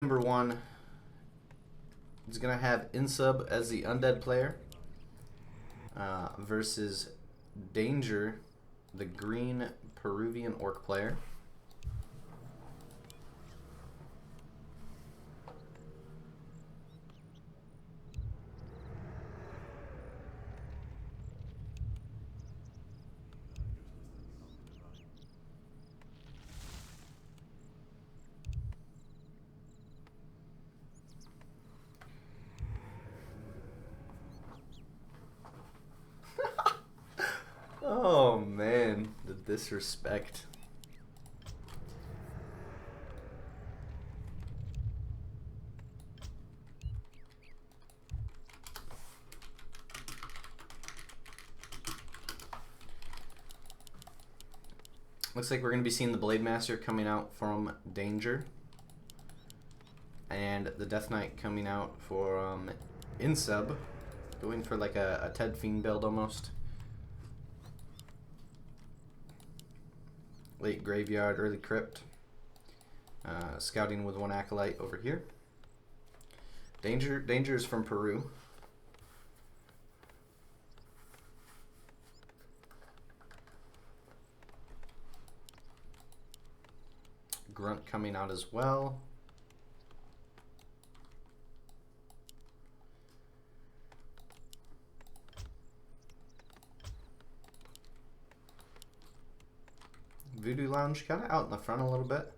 Number 1 is going to have Insub as the undead player versus Danger, the green Peruvian orc player. Oh man, the disrespect. Looks like we're going to be seeing the Blade Master coming out from Danger. And the Death Knight coming out for Insub. Going for like a Ted Fiend build almost. Late Graveyard, early Crypt. Scouting with 1 Acolyte over here. Danger is from Peru. Grunt coming out as well. Voodoo Lounge kind of out in the front a little bit.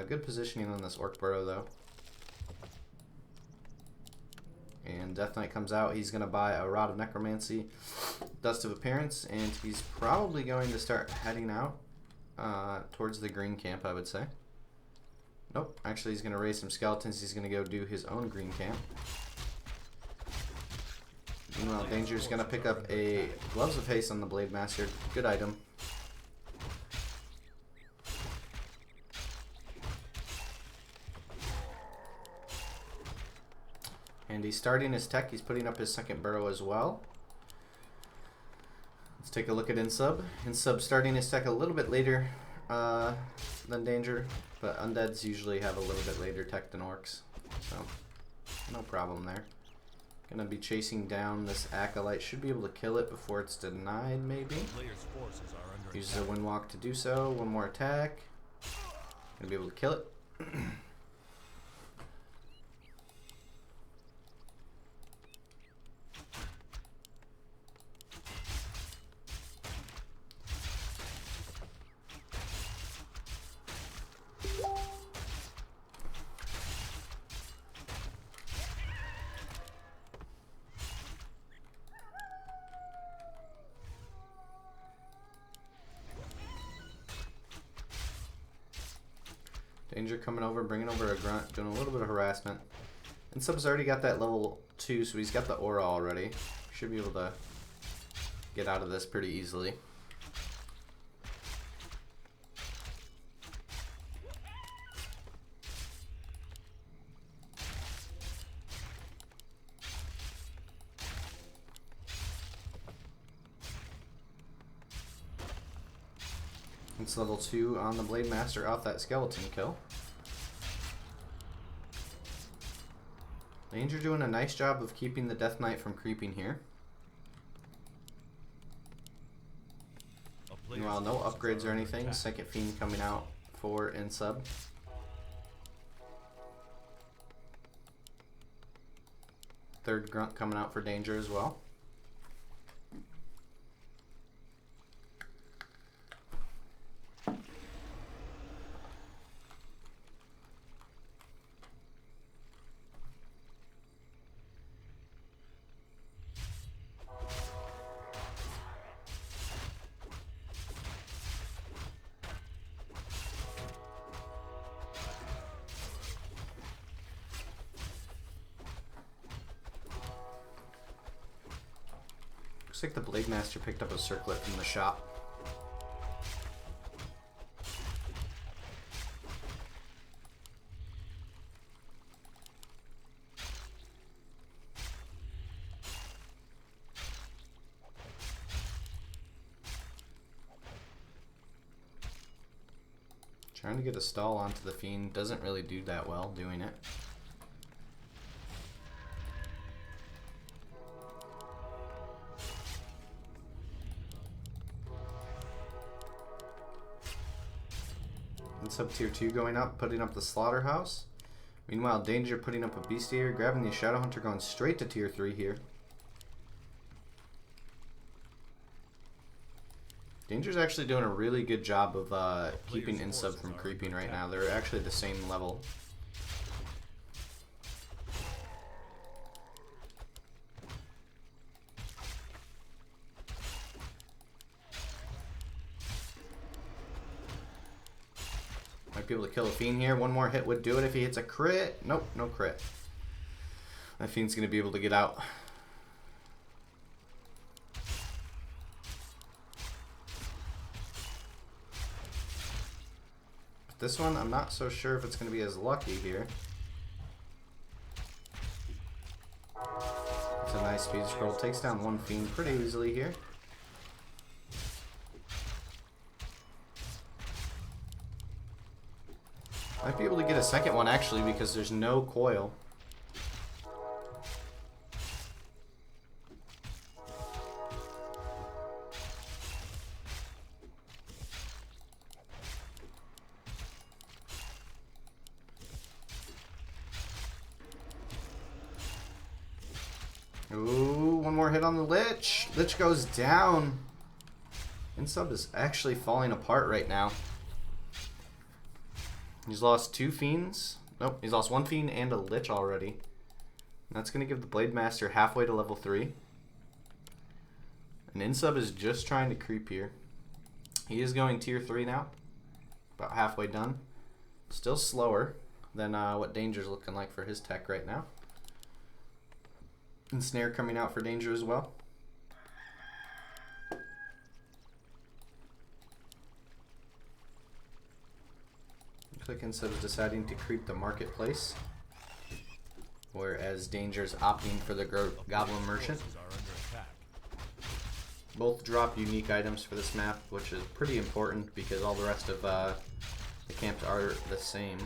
Good positioning on this Orc Burrow though. And Death Knight comes out. He's going to buy a Rod of Necromancy, Dust of Appearance, and he's probably going to start heading out towards the green camp, I would say. Nope, actually he's going to raise some skeletons. He's going to go do his own green camp. Meanwhile, Danger's going to pick up a Gloves of Haste on the Blade Master. Good item. And he's starting his tech. He's putting up his second burrow as well. Let's take a look at Insub. Insub starting his tech a little bit later than Danger, but undeads usually have a little bit later tech than orcs, so no problem there. Gonna be chasing down this Acolyte. Should be able to kill it before it's denied, maybe. Uses a Windwalk to do so. One more attack. Gonna be able to kill it. Danger coming over, bringing over a Grunt, doing a little bit of harassment. Insub's already got that level 2, so he's got the aura already. Should be able to get out of this pretty easily. It's level 2 on the Blade Master off that skeleton kill. Danger doing a nice job of keeping the Death Knight from creeping here. Meanwhile, no upgrades or anything. Second Fiend coming out for Insub. Third Grunt coming out for Danger as well. Looks like the Blade Master picked up a circlet from the shop. Trying to get a stall onto the Fiend doesn't really do that well doing it. And sub tier 2 going up, putting up the Slaughterhouse. Meanwhile, Danger putting up a Bestiary, grabbing the Shadow Hunter, going straight to tier 3 here. Danger's actually doing a really good job of keeping Insub from creeping right now. They're actually the same level. Might be able to kill a Fiend here. One more hit would do it if he hits a crit. Nope, no crit. That Fiend's going to be able to get out. This one, I'm not so sure if it's going to be as lucky here. It's a nice speed scroll. Takes down one Fiend pretty easily here. Might be able to get a second one actually because there's no coil. Ooh, one more hit on the Lich. Lich goes down. Insub is actually falling apart right now. He's lost 2 Fiends. Nope, he's lost 1 Fiend and a Lich already. And that's going to give the Blade Master halfway to level 3. And Insub is just trying to creep here. He is going tier 3 now. About halfway done. Still slower than what Danger's looking like for his tech right now. And Snare coming out for Danger as well. Click Insub is deciding to creep the marketplace, whereas Danger's opting for the Goblin Merchant. Both drop unique items for this map, which is pretty important because all the rest of the camps are the same.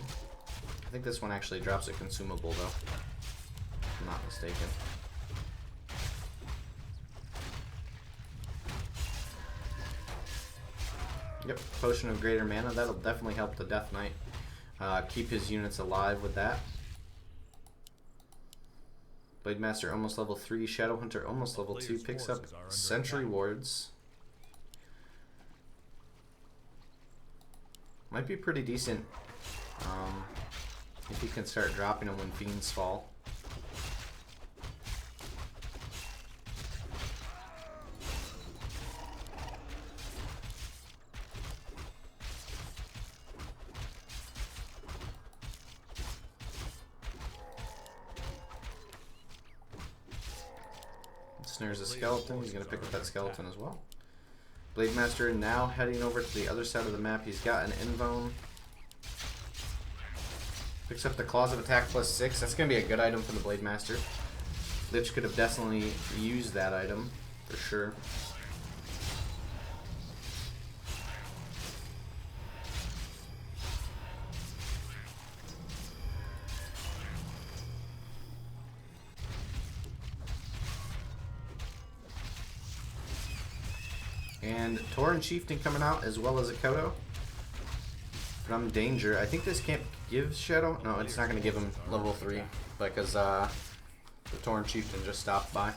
I think this one actually drops a consumable though, if I'm not mistaken. Yep, Potion of Greater Mana, that'll definitely help the Death Knight keep his units alive with that. Blade Master almost level 3, Shadow Hunter almost level 2, picks up Sentry Wards. Might be pretty decent if he can start dropping them when Fiends fall. Snares a skeleton. He's going to pick up that skeleton as well. Blade Master now heading over to the other side of the map. He's got an Invone. Picks up the Claws of Attack plus 6. That's going to be a good item for the Blade Master. Lich could have definitely used that item for sure. And Tauren Chieftain coming out as well as a Kodo from Danger. I think this camp gives Shadow. No, it's not going to give him level 3 because the Tauren Chieftain just stopped by.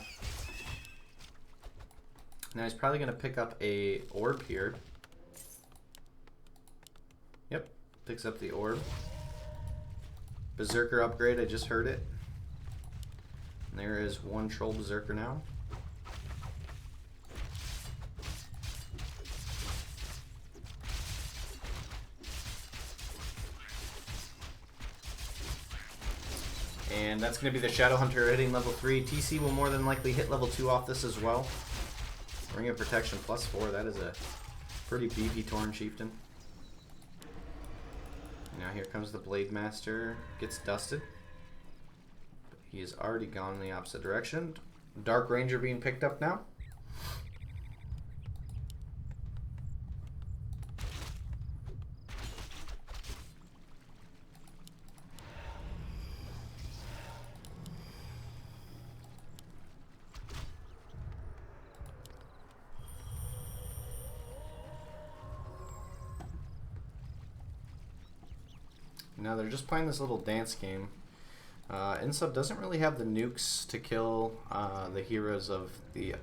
Now he's probably going to pick up a orb here. Yep, picks up the orb. Berserker upgrade, I just heard it. And there is one Troll Berserker now. And that's going to be the Shadow Hunter hitting level 3. TC will more than likely hit level 2 off this as well. Ring of Protection plus 4. That is a pretty beefy Tauren Chieftain. Now here comes the Blade Master. Gets dusted. He has already gone in the opposite direction. Dark Ranger being picked up now. Now they're just playing this little dance game. Insub doesn't really have the nukes to kill the heroes of the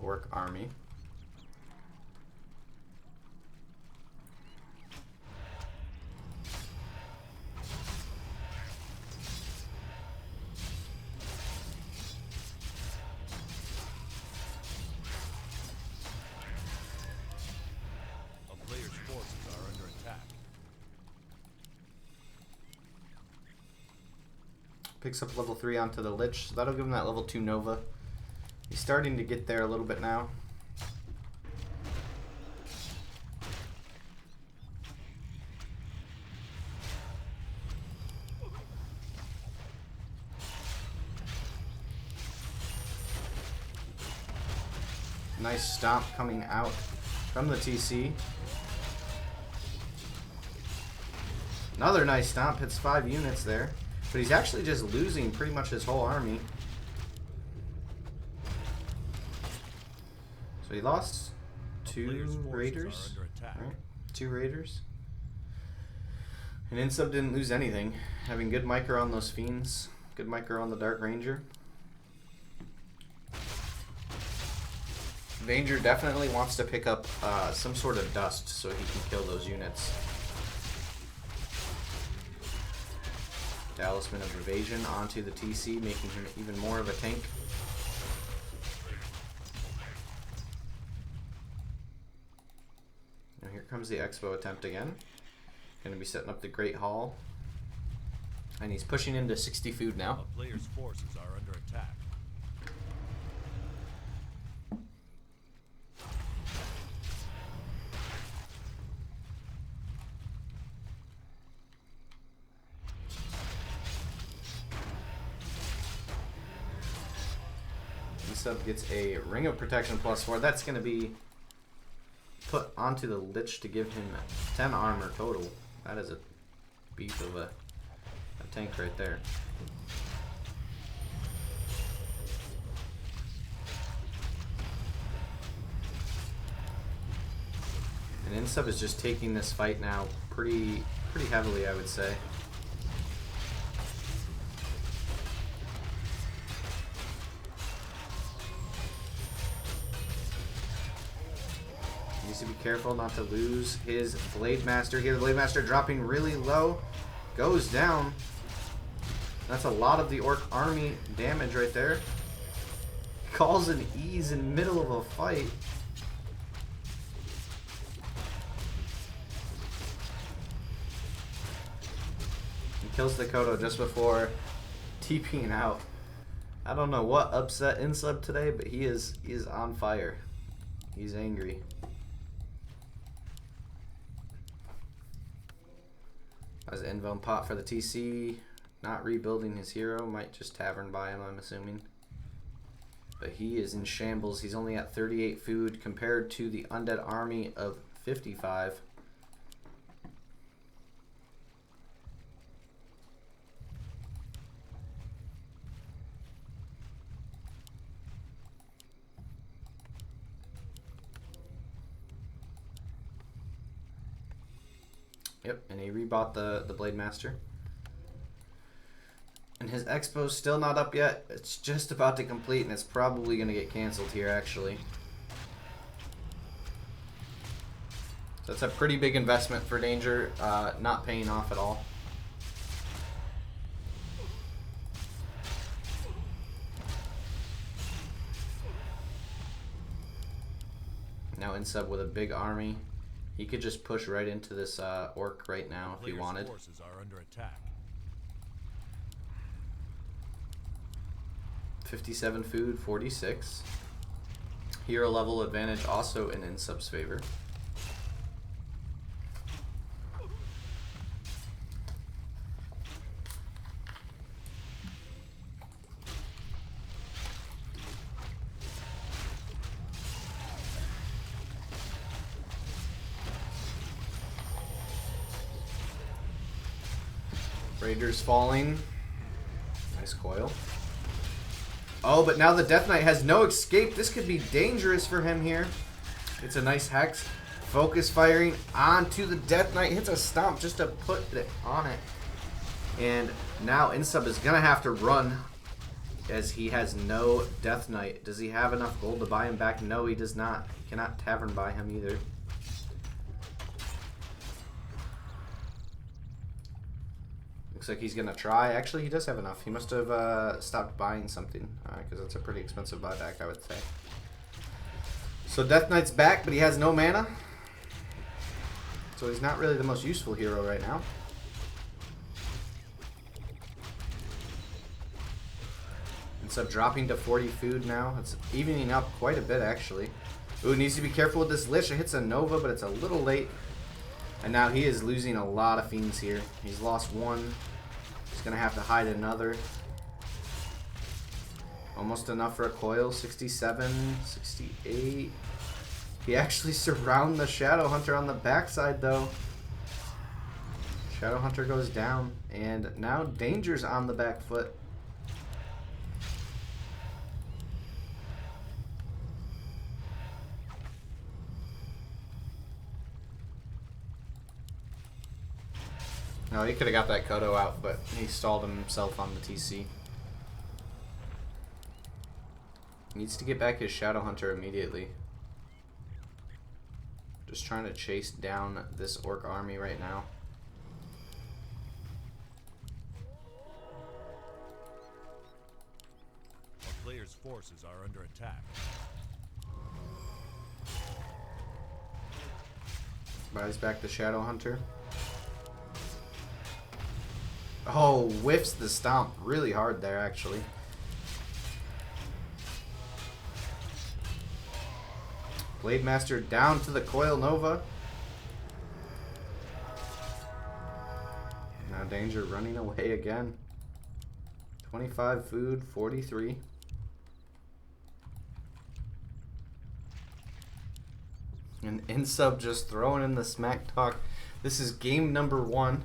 Orc army. Picks up level 3 onto the Lich, so that'll give him that level 2 Nova. He's starting to get there a little bit now. Nice stomp coming out from the TC. Another nice stomp, hits 5 units there. But he's actually just losing pretty much his whole army. So he lost 2 raiders. Right? 2 raiders. And Insub didn't lose anything. Having good micro on those fiends. Good micro on the Dark Ranger. Ranger definitely wants to pick up some sort of dust so he can kill those units. Talisman of Evasion onto the TC, making him even more of a tank. Now here comes the Expo attempt again. Going to be setting up the Great Hall. And he's pushing into 60 food now. A player's forces are under attack. Sub gets a Ring of Protection +4. That's going to be put onto the Lich to give him 10 armor total. That is a beef of a tank right there. And Insub is just taking this fight now pretty heavily, I would say. Needs to be careful not to lose his Blade Master here. The Blade Master dropping really low. Goes down. That's a lot of the Orc army damage right there. Calls an ease in the middle of a fight. He kills the Kodo just before TPing out. I don't know what upset Insub today, but he is on fire. He's angry. As Invone pot for the TC, not rebuilding his hero, might just tavern by him, I'm assuming. But he is in shambles. He's only at 38 food compared to the undead army of 55. Yep, and he rebought the Blade Master. And his Expo's still not up yet. It's just about to complete, and it's probably going to get canceled here, actually. So that's a pretty big investment for Danger, not paying off at all. Now Insub with a big army. He could just push right into this Orc right now if he wanted. Forces are under attack. 57 food, 46. Hero level advantage also in Insub's favor. Raiders falling. Nice coil. Oh, but now the Death Knight has no escape. This could be dangerous for him here. It's a nice hex. Focus firing onto the Death Knight. Hits a stomp just to put it on it. And now Insub is going to have to run as he has no Death Knight. Does he have enough gold to buy him back? No, he does not. He cannot Tavern buy him either. Looks like he's going to try. Actually, he does have enough. He must have stopped buying something because it's a pretty expensive buyback, I would say. So Death Knight's back, but he has no mana. So he's not really the most useful hero right now. Instead of dropping to 40 food now, it's evening up quite a bit actually. Ooh, needs to be careful with this Lich. It hits a Nova, but it's a little late. And now he is losing a lot of Fiends here. He's lost one. He's going to have to hide another. Almost enough for a coil. 67, 68. He actually surrounded the Shadow Hunter on the backside though. Shadow Hunter goes down. And now Danger's on the back foot. No, he could have got that Kodo out, but he stalled himself on the TC. Needs to get back his Shadow Hunter immediately. Just trying to chase down this Orc army right now. Our player's forces are under attack. Buys back the Shadow Hunter. Oh, whiffs the stomp really hard there, actually. Blade Master down to the Coil Nova. Now Danger running away again. 25 food, 43. And Insub just throwing in the smack talk. This is game number 1.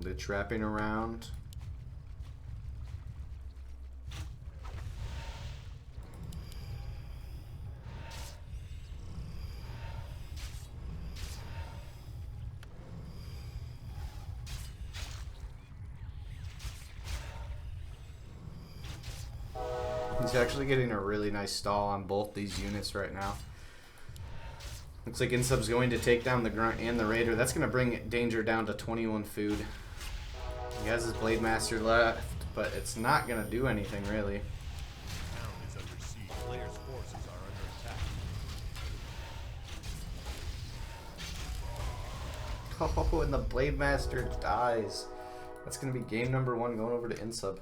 Lich wrapping around. He's actually getting a really nice stall on both these units right now. Looks like Insub's going to take down the Grunt and the Raider. That's going to bring Danger down to 21 food. He has his Blade Master left, but it's not going to do anything really. Town is under siege. Player's forces are under attack. Oh, and the Blade Master dies. That's going to be game number 1 going over to Insub.